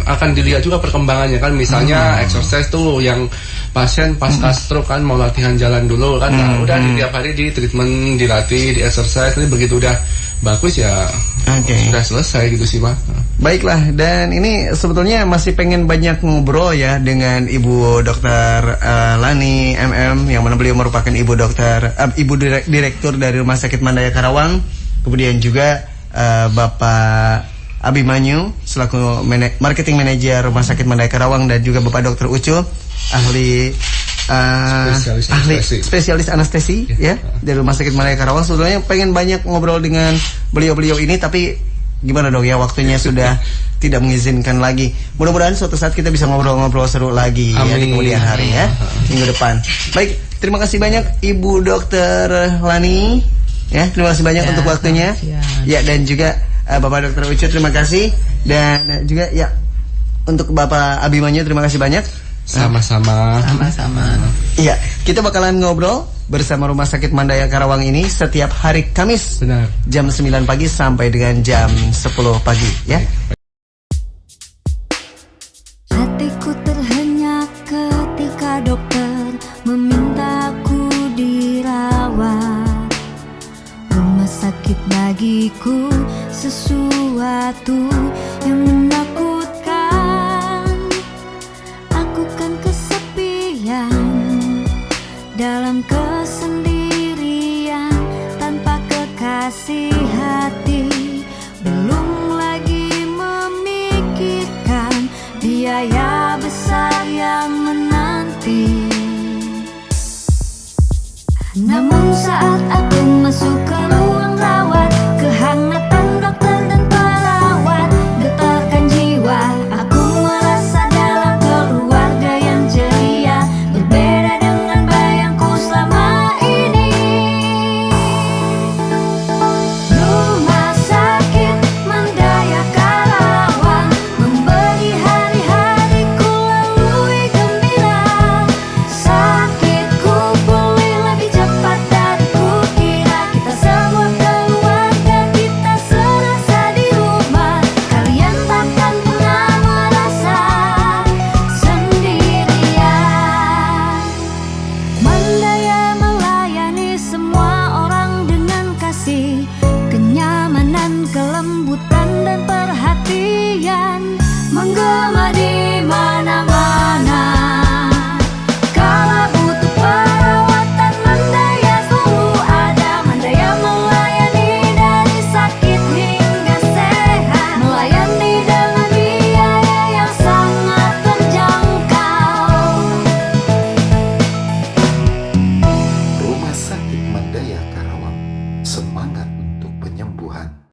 akan dilihat juga perkembangannya kan. Misalnya exercise tuh yang pasien pasca stroke kan mau latihan jalan dulu kan, udah di tiap hari di treatment, dilatih, di exercise. Nanti begitu udah bagus ya sudah selesai gitu sih Pak. Baiklah, dan ini sebetulnya masih pengen banyak ngobrol ya dengan Ibu Dokter Lani MM, yang mana beliau merupakan Ibu Direktur dari Rumah Sakit Mandaya Karawang. Kemudian juga Bapak Abimanyu selaku Marketing Manager Rumah Sakit Mandaya Karawang, dan juga Bapak Dokter Ucu, ahli spesialis anestesi ya dari Rumah Sakit Mandaya Karawang. Sebetulnya pengen banyak ngobrol dengan beliau-beliau ini, tapi gimana dong ya, waktunya sudah tidak mengizinkan lagi. Mudah-mudahan suatu saat kita bisa ngobrol-ngobrol seru lagi ya di kemudian hari ya, minggu depan. Baik, terima kasih banyak Ibu Dokter Lani ya, terima kasih banyak untuk waktunya ya, dan juga Bapak Dokter Ucu terima kasih, dan juga ya untuk Bapak Abimanyu terima kasih banyak. Sama-sama. Iya, kita bakalan ngobrol bersama Rumah Sakit Mandaya Karawang ini setiap hari Kamis. Benar. Jam 9 pagi sampai dengan jam 10 pagi ya. Hatiku terhenyak ketika dokter memintaku dirawat. Rumah sakit bagiku sesuatu yang menakutkan. Aku kan kesepian dalam kesendirian tanpa kekasih hati. Belum lagi memikirkan biaya besar yang menanti. Namun saat aku masuk ke ruang rawat, kehangatan dokter dan perawat getarkan jiwa. Aku merasa dalam keluarga yang ceria, berbeda dengan bayangku selama ini. Sakit Mandaya Karawang. Semangat